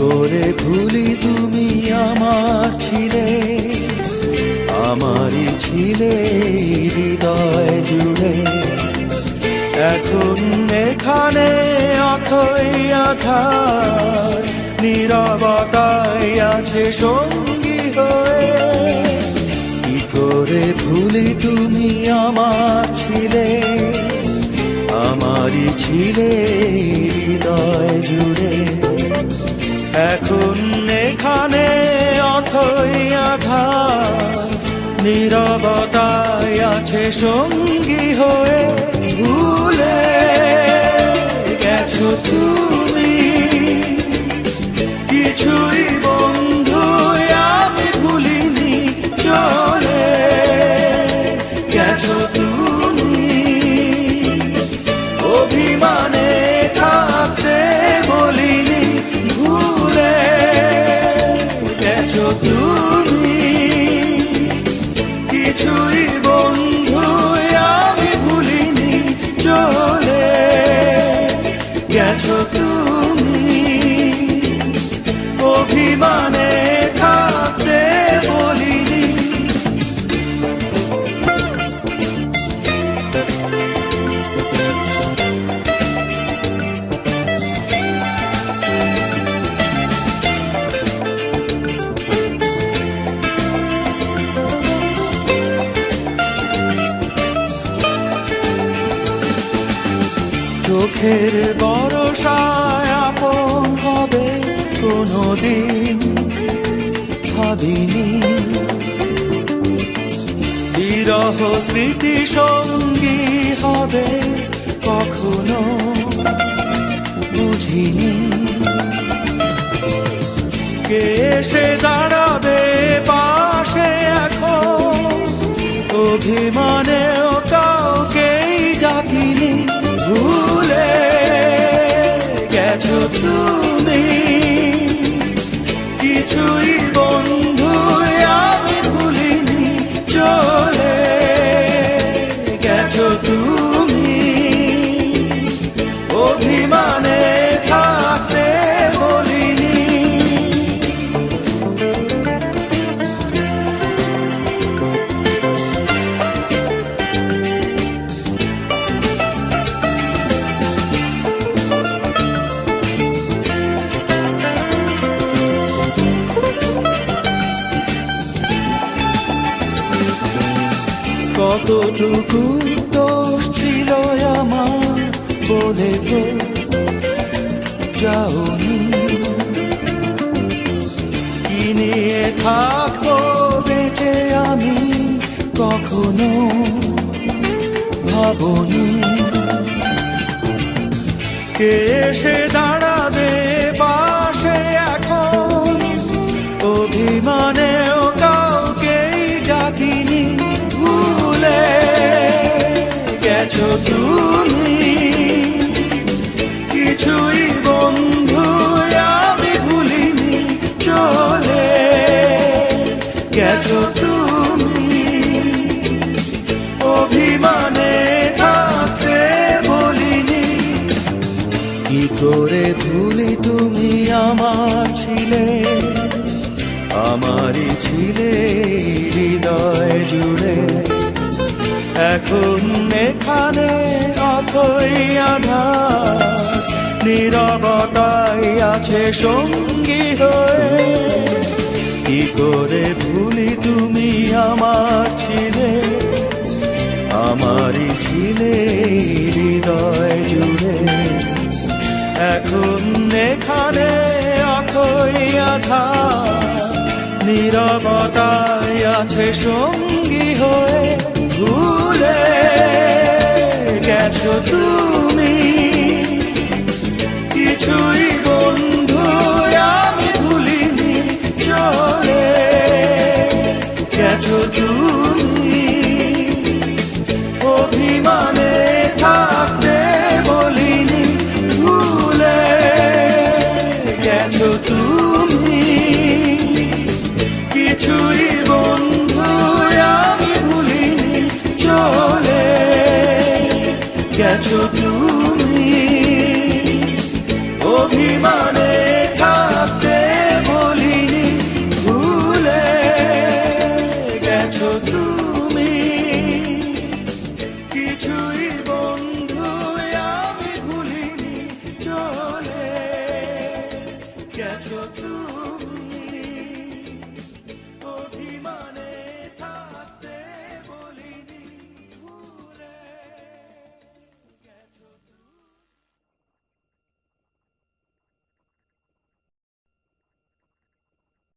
করে ভুলি তুমি আমার ছিলে, আমারই ছিলে হৃদয় জুড়ে। এখন এখানে অথই আধার, নীরবতায় আছে সঙ্গী হয়ে। কি করে ভুলি তুমি আমার ছিলে, আমারই ছিলে হৃদয় জুড়ে। এখন এখানে অথই আধার, নীরবতায় আছে সঙ্গী হয়ে। ভুলে গেছো তুমি কিছুই বন্ধু আমি ভুলিনি, চলে গেছো তুমি অভিমানে থাকতে বলিনি। ভুলে গেছো তুমি কিছুই বন্ধু আমি ভুলিনি, চলে গেছো তুমি অভিমানে থাকতে বলিনি। চোখের বরসায় আপন হবে কোনদিন ভাবিনি, বিরহ স্মৃতি সঙ্গী হবে কখনো বুঝিনি। কে এসে দাঁড়াবে পাশে এখন, অভিমানেও কাউকেই ডাকিনি। ভুলে গেছো তুমি কিছুই বন্ধু আমি ভুলিনি, চলে গেছো তুমি অভিমানে থাকতে বলিনি। কতটুকু দোষ ছিল আমার বলে তো যাওনি, কি নিয়ে থাকবো বেঁচে আমি কখনো ভাবনি। কে এসে দাঁড়াবে পাশে এখন, অভিমানেও কাউকেই ডাকিনি। ভুলে গেছো তুমি কিছুই বন্ধু আমি ভুলিনি, চলে গেছো তুমি অভিমানে থাকতে বলিনি। কি করে ভুলি তুমি আমার ছিলে, আমারই ছিলে হৃদয় জুড়ে। এখন এখানে অথই আধার, নীরবতায় আছে সঙ্গী হয়ে। কি করে ভুলি তুমি আমার ছিলে, আমারই ছিলে হৃদয় জুড়ে। এখন এখানে অথই আধার, নীরবতায় আছে সঙ্গী হয়ে। ভুলে গেছো তুমি কিছুই বন্ধু আমি ভুলিনি, চলে গেছো তুমি অভিমানে থাকতে বলিনি। ভুলে গেছো তুমি কিছুই বন্ধু আমি ভুলিনি, চলে গেছো তুমি অভিমান।